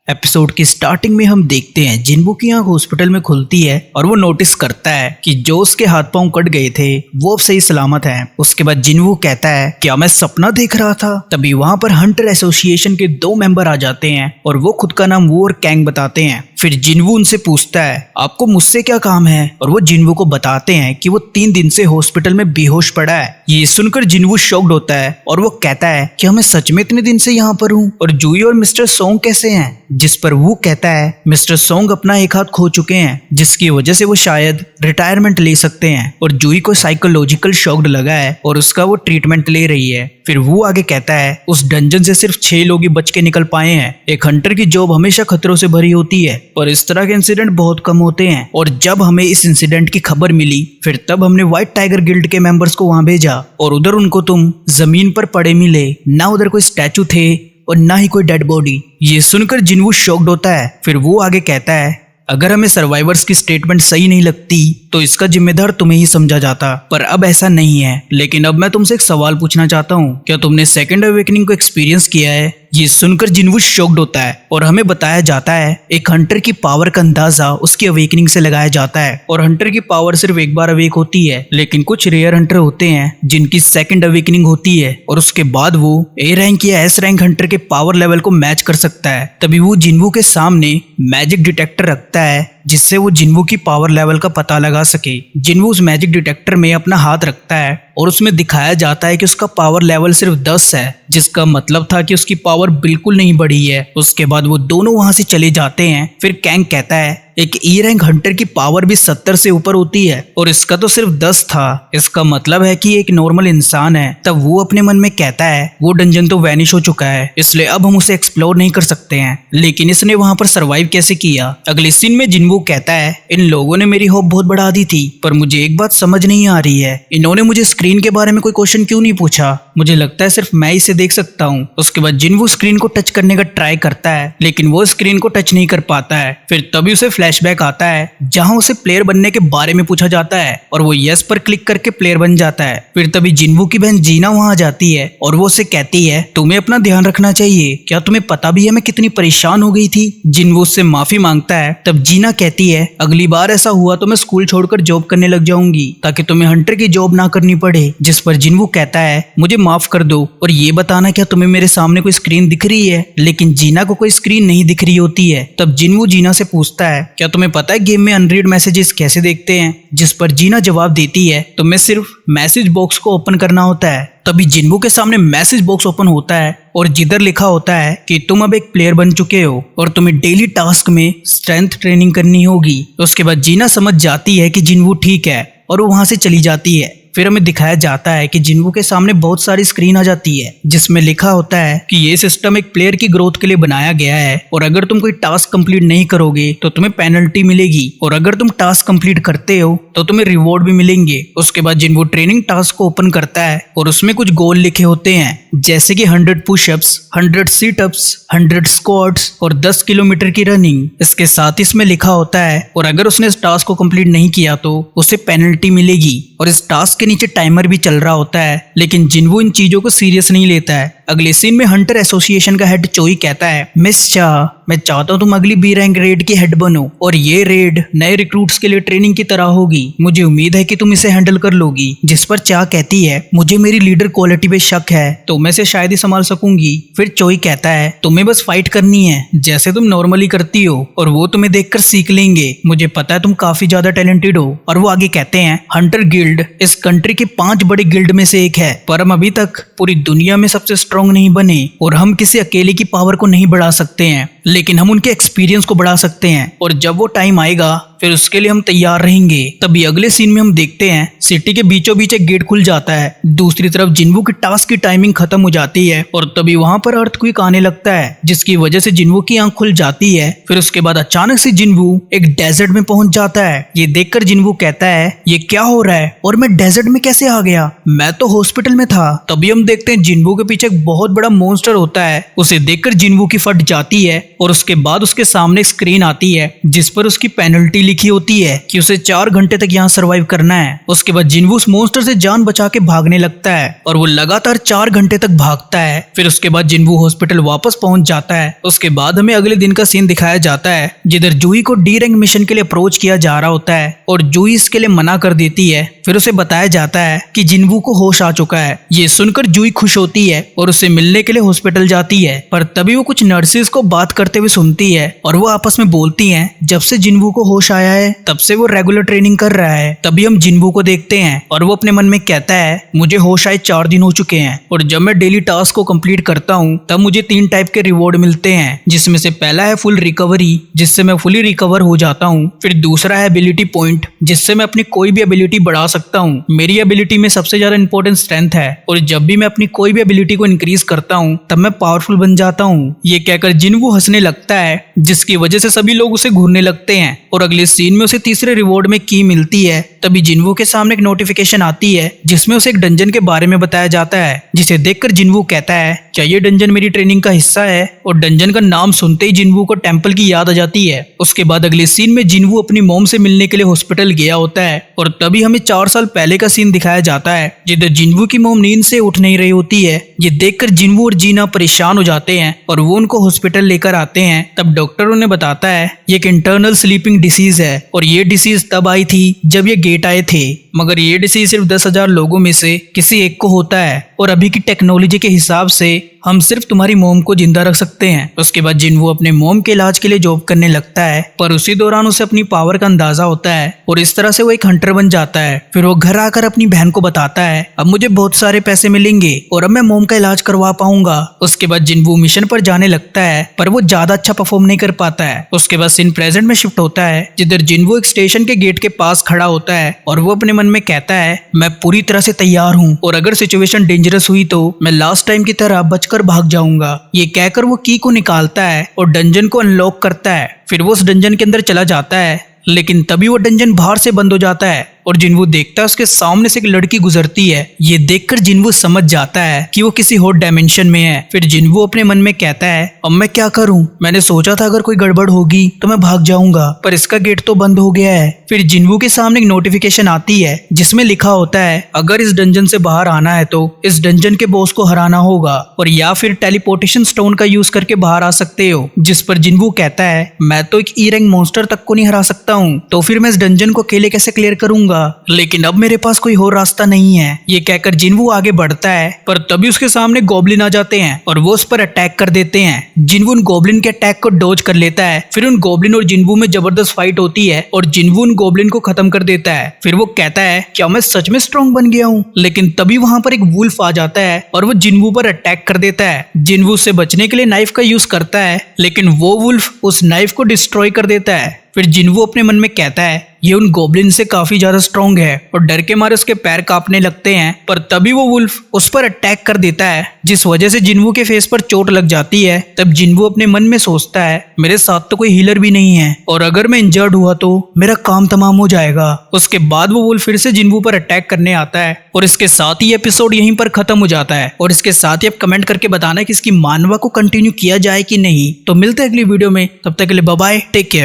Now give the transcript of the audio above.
Episode की starting में हम देखते हैं जिन्वू की आंख हॉस्पिटल में खुलती है और वो नोटिस करता है कि जो उसके हाथ पांव कट गए थे वो अब सही सलामत हैं। उसके बाद जिन्वू कहता है क्या मैं सपना देख रहा था। तभी वहां पर हंटर एसोसिएशन के 2 मेंबर आ जाते हैं और वो खुद का नाम वू और कैंग बताते हैं। फिर जिन्वू उनसे पूछता है आपको मुझसे क्या काम है, और वो जिन्वू को बताते हैं कि वो 3 दिन से हॉस्पिटल में बेहोश पड़ा है। ये सुनकर जिन्वू शॉक्ड होता है और वो कहता है क्या मैं सच में इतने दिन से यहाँ पर हूँ, और जूही और मिस्टर सोंग कैसे हैं। जिस पर वो कहता है मिस्टर सोंग अपना एक हाथ खो चुके हैं जिसकी वजह से वो शायद रिटायरमेंट ले सकते हैं, और जूही को साइकोलॉजिकल शॉक्ड लगा है और उसका वो ट्रीटमेंट ले रही है। फिर वो आगे कहता है उस डंजन से सिर्फ 6 लोग ही बच के निकल पाए हैं। एक हंटर की जॉब हमेशा खतरों से भरी होती है पर इस तरह के इंसिडेंट बहुत कम होते हैं, और जब हमें इस इंसिडेंट की खबर मिली फिर तब हमने व्हाइट टाइगर गिल्ड के मेंबर्स को वहां भेजा, और उधर उनको तुम जमीन पर पड़े मिले। ना उधर कोई स्टैचू थे और ना ही कोई डेड बॉडी। ये सुनकर जिन्वू शॉक्ड होता है। फिर वो आगे कहता है अगर हमें सर्वाइवर्स की स्टेटमेंट सही नहीं लगती तो इसका जिम्मेदार तुम्हें ही समझा जाता, पर अब ऐसा नहीं है। लेकिन अब मैं तुमसे एक सवाल पूछना चाहता हूँ, क्या तुमने सेकंड अवेकनिंग को एक्सपीरियंस किया है। ये सुनकर जिन्वू शॉक्ड होता है और हमें बताया जाता है एक हंटर की पावर का अंदाजा उसकी अवेकनिंग से लगाया जाता है, और हंटर की पावर सिर्फ एक बार अवेक होती है। लेकिन कुछ रेयर हंटर होते हैं जिनकी सेकंड अवेकनिंग होती है और उसके बाद वो ए रैंक या एस रैंक हंटर के पावर लेवल को मैच कर सकता है। तभी वो जिन्वू के सामने मैजिक डिटेक्टर रखता है जिससे वो जिन्वू की पावर लेवल का पता लगा सके। जिन्वू उस मैजिक डिटेक्टर में अपना हाथ रखता है और उसमें दिखाया जाता है कि उसका पावर लेवल सिर्फ 10 है, जिसका मतलब था कि उसकी पावर बिल्कुल नहीं बढ़ी है। उसके बाद वो दोनों वहां से चले जाते हैं। फिर कैंग कहता है एक ई रैंक हंटर की पावर भी 70 से ऊपर होती है और इसका तो सिर्फ 10 था, इसका मतलब है कि एक नॉर्मल इंसान है। तब वो अपने मन में कहता है वो डंजन तो वैनिश हो चुका है इसलिए अब हम उसे एक्सप्लोर नहीं कर सकते हैं, लेकिन इसने वहां पर सरवाइव कैसे किया। अगले सीन में जिन्वू कहता है इन लोगों ने मेरी होप बहुत बढ़ा दी थी, पर मुझे एक बात समझ नहीं आ रही है, इन्होंने मुझे स्क्रीन के बारे में कोई क्वेश्चन क्यों नहीं पूछा। मुझे लगता है सिर्फ मैं इसे देख सकता हूँ। उसके बाद जिन्वू स्क्रीन को टच करने का ट्राई करता है लेकिन वो स्क्रीन को टच नहीं कर पाता है। फिर तभी उसे फ्लैशबैक आता है जहां उसे प्लेयर बनने के बारे में पूछा जाता है और वो यस पर क्लिक करके प्लेयर बन जाता है। फिर तभी जिन्वू की बहन जीना वहां आ जाती है और वो उसे कहती है तुम्हें अपना ध्यान रखना चाहिए, क्या तुम्हें पता भी है मैं कितनी परेशान हो गई थी। जिन्वू उससे माफी मांगता है। तब जीना कहती है अगली बार ऐसा हुआ तो मैं स्कूल छोड़कर जॉब करने लग जाऊंगी ताकि तुम्हें हंटर की जॉब ना करनी पड़े। जिस पर जिन्वू कहता है मुझे माफ कर दो और ये बताना क्या तुम्हें मेरे सामने कोई स्क्रीन दिख रही है। लेकिन जीना को कोई स्क्रीन नहीं दिख रही होती है। तब जिन्वू जीना से पूछता है क्या तुम्हें पता है गेम में अनरीड मैसेजेस कैसे देखते हैं। जिस पर जीना जवाब देती है तुम्हें सिर्फ मैसेज बॉक्स को ओपन करना होता है। तभी जिन्वू के सामने मैसेज बॉक्स ओपन होता है और जिधर लिखा होता है कि तुम अब एक प्लेयर बन चुके हो और तुम्हें डेली टास्क में स्ट्रेंथ ट्रेनिंग करनी होगी। उसके बाद जीना समझ जाती है कि जिन्वू ठीक है और वो वहां से चली जाती है। फिर हमें दिखाया जाता है कि जिन्वू के सामने बहुत सारी स्क्रीन आ जाती है जिसमें लिखा होता है कि ये सिस्टम एक प्लेयर की ग्रोथ के लिए बनाया गया है और अगर तुम कोई टास्क कंप्लीट नहीं करोगे तो तुम्हें पेनल्टी मिलेगी, और अगर तुम टास्क कंप्लीट करते हो तो तुम्हें रिवॉर्ड भी मिलेंगे। उसके बाद जिन्वू ट्रेनिंग टास्क को ओपन करता है और उसमें कुछ गोल लिखे होते हैं जैसे कि 100 पुशअप्स, 100 सीटअप्स, 100 स्क्वाट्स और 10 किलोमीटर की रनिंग। इसके साथ इसमें लिखा होता है और अगर उसने इस टास्क को कंप्लीट नहीं किया तो उसे पेनल्टी मिलेगी, और इस टास्क के नीचे टाइमर भी चल रहा होता है। लेकिन जिन्वू इन चीजों को सीरियस नहीं लेता है। अगले सीन में हंटर एसोसिएशन का हेड चोई कहता है मिस चाह मैं चाहता हूँ तुम अगली बी रैंक रेड की हेड बनो और ये रेड नए रिक्रूट्स के लिए ट्रेनिंग की तरह होगी। मुझे उम्मीद है कि तुम इसे हैंडल कर लोगी। जिस पर चाह कहती है मुझे मेरी लीडर क्वालिटी पे शक है तो मैं इसे शायद ही संभाल सकूंगी। फिर चोई कहता है तुम्हें बस फाइट करनी है जैसे तुम नॉर्मली करती हो और वो तुम्हें देखकर सीख लेंगे। मुझे पता है तुम काफी ज्यादा टैलेंटेड हो। और वो आगे कहते हैं हंटर गिल्ड इस कंट्री के 5 बड़े गिल्ड में से एक है, पर हम अभी तक पूरी दुनिया में सबसे स्ट्रांग नहीं बने और हम किसी अकेले की पावर को नहीं बढ़ा सकते हैं, लेकिन हम उनके एक्सपीरियंस को बढ़ा सकते हैं, और जब वो टाइम आएगा फिर उसके लिए हम तैयार रहेंगे। तभी अगले सीन में हम देखते हैं सिटी के बीचों बीच एक गेट खुल जाता है। दूसरी तरफ जिन्वू की टास्क की टाइमिंग खत्म हो जाती है और तभी वहां पर अर्थक्वेक आने लगता है जिसकी वजह से जिन्वू की आंख खुल जाती है। फिर उसके बाद अचानक से जिन्वू एक डेजर्ट में पहुंच जाता है। ये देखकर जिन्वू कहता है ये क्या हो रहा है और मैं डेजर्ट में कैसे आ गया, मैं तो हॉस्पिटल में था। तभी हम देखते हैं जिन्वू के पीछे एक बहुत बड़ा मॉन्स्टर होता है। उसे देखकर जिन्वू की फट जाती है और उसके बाद उसके सामने एक स्क्रीन आती है जिस पर उसकी पेनल्टी लिखी होती है कि उसे 4 घंटे तक यहाँ सरवाइव करना है। उसके बाद जिन्वू उस मॉन्स्टर से जान बचा के भागने लगता है और वो लगातार 4 घंटे तक भागता है। फिर उसके बाद जिन्वू हॉस्पिटल वापस पहुंच जाता है। उसके बाद हमें अगले दिन का सीन दिखाया जाता है जिधर जूही को डी रैंक मिशन के लिए अप्रोच किया जा रहा होता है और जूही इसके लिए मना कर देती है। फिर उसे बताया जाता है कि जिन्वू को होश आ चुका है। ये सुनकर जूही खुश होती है और उसे मिलने के लिए हॉस्पिटल जाती है, पर तभी वो कुछ नर्सेज को बात करते हुए सुनती है और वो आपस में बोलती हैं जब से जिन्वू को होश आया है तब से वो रेगुलर ट्रेनिंग कर रहा है। तभी हम जिन्वू को देखते हैं और वो अपने मन में कहता है मुझे होश आए 4 दिन हो चुके हैं और जब मैं डेली टास्क को कंप्लीट करता हूँ तब मुझे 3 टाइप के रिवॉर्ड मिलते हैं, जिसमें से पहला है फुल रिकवरी जिससे मैं फुली रिकवर हो जाता हूँ। फिर दूसरा है एबिलिटी पॉइंट जिससे मैं अपनी कोई भी एबिलिटी बढ़ा सकता हूँ। मेरी एबिलिटी में सबसे ज्यादा इंपॉर्टेंट स्ट्रेंथ है और जब भी मैं अपनी कोई भी एबिलिटी को इंक्रीज करता हूँ तब मैं पावरफुल बन जाता हूँ। ये कहकर जिन्वू हंसने लगता है जिसकी वजह से सभी लोग उसे घूरने लगते हैं और अगले सीन में उसे तीसरे रिवॉर्ड में की मिलती है। तभी जिन्वू के सामने एक नोटिफिकेशन आती है जिसमें उसे एक डंजन के बारे में बताया जाता है, जिसे देखकर जिन्वू कहता है क्या ये डंजन मेरी ट्रेनिंग का हिस्सा है, और डंजन का नाम सुनते ही जिन्वू को टेंपल की याद आ जाती है। उसके बाद अगले सीन में जिन्वू अपनी मॉम से मिलने के लिए हॉस्पिटल गया होता है और तभी हमें 4 साल पहले का सीन दिखाया जाता है जिधर जिन्वू की मॉम नींद से उठ नहीं रही होती है। ये देखकर जिन्वू और जीना परेशान हो जाते हैं और वो उनको हॉस्पिटल लेकर आते हैं। तब डॉक्टर उन्हें बताता है ये एक इंटरनल स्लीपिंग डिसीज है और ये डिसीज तब आई थी जब ये गेट आए थे, मगर ये डिसीज सिर्फ 10,000 लोगों में से किसी एक को होता है और अभी की टेक्नोलॉजी के हिसाब से हम सिर्फ तुम्हारी मोम को जिंदा रख सकते हैं। उसके बाद जिन्वू अपने मोम के इलाज के लिए जॉब करने लगता है, पर उसी दौरान उसे अपनी पावर का अंदाजा होता है और इस तरह से वो एक हंटर बन जाता है। फिर वो घर आकर अपनी बहन को बताता है अब मुझे बहुत सारे पैसे मिलेंगे और अब मैं मोम का इलाज करवा पाऊंगा। उसके बाद जिन्वू मिशन पर जाने लगता है पर वो ज्यादा अच्छा परफॉर्म नहीं कर पाता है। उसके बाद सीन प्रेजेंट में शिफ्ट होता है जिधर जिन्वू एक स्टेशन के गेट के पास खड़ा होता है और वो अपने मन में कहता है मैं पूरी तरह से तैयार हूँ और अगर सिचुएशन डेंजरस हुई तो मैं लास्ट टाइम की तरह बचकर भाग जाऊंगा। ये कहकर वो की को निकालता है और डंजन को अनलॉक करता है। फिर वो उस डंजन के अंदर चला जाता है, लेकिन तभी वो डंजन बाहर से बंद हो जाता है और जिन्वू देखता है उसके सामने से एक लड़की गुजरती है। ये देखकर जिन्वू समझ जाता है कि वो किसी और डायमेंशन में है। फिर जिन्वू अपने मन में कहता है अब मैं क्या करूं, मैंने सोचा था अगर कोई गड़बड़ होगी तो मैं भाग जाऊंगा पर इसका गेट तो बंद हो गया है। फिर जिन्वू के सामने एक नोटिफिकेशन आती है जिसमें लिखा होता है अगर इस डंजन से बाहर आना है तो इस डंजन के बॉस को हराना होगा और या फिर टेलीपोर्टेशन स्टोन का यूज करके बाहर आ सकते हो। जिस पर जिन्वू कहता है मैं तो एक ई रैंक मॉन्स्टर तक को नहीं हरा सकता हूँ, तो फिर मैं इस डंजन को अकेले कैसे क्लियर करूंगा, लेकिन अब मेरे पास कोई और रास्ता नहीं है। ये कहकर जिन्वू आगे बढ़ता है पर तभी उसके सामने गॉब्लिन आ जाते हैं और वो उस पर अटैक कर देते हैं। जिन्वू उन गॉब्लिन के अटैक को डॉज कर लेता है। फिर उन गॉब्लिन और जिन्वू में जबरदस्त फाइट होती है और जिन्वू उन गॉब्लिन को खत्म कर देता है। फिर वो कहता है क्या मैं सच में स्ट्रॉन्ग बन गया हूँ, लेकिन तभी वहां पर एक वुल्फ आ जाता है और वो जिन्वू पर अटैक कर देता है। जिन्वू से बचने के लिए नाइफ का यूज करता है, लेकिन वो वुल्फ उस नाइफ को डिस्ट्रॉय कर देता है। फिर जिन्वू अपने मन में कहता है ये उन गोब्लिन से काफी ज्यादा स्ट्रॉन्ग है और डर के मारे उसके पैर कांपने लगते हैं, पर तभी वो वुल्फ उस पर अटैक कर देता है जिस वजह से जिन्वू के फेस पर चोट लग जाती है। तब जिन्वू अपने मन में सोचता है मेरे साथ तो कोई हीलर भी नहीं है और अगर मैं इंजर्ड हुआ तो मेरा काम तमाम हो जाएगा। उसके बाद वो वुल्फ फिर से जिन्वू पर अटैक करने आता है और इसके साथ ही एपिसोड यहीं पर खत्म हो जाता है। और इसके साथ ही आप कमेंट करके बताना कि इसकी मानवा को कंटिन्यू किया जाए कि नहीं। तो मिलते हैं अगली वीडियो में, तब तक के लिए बाय बाय, टेक केयर।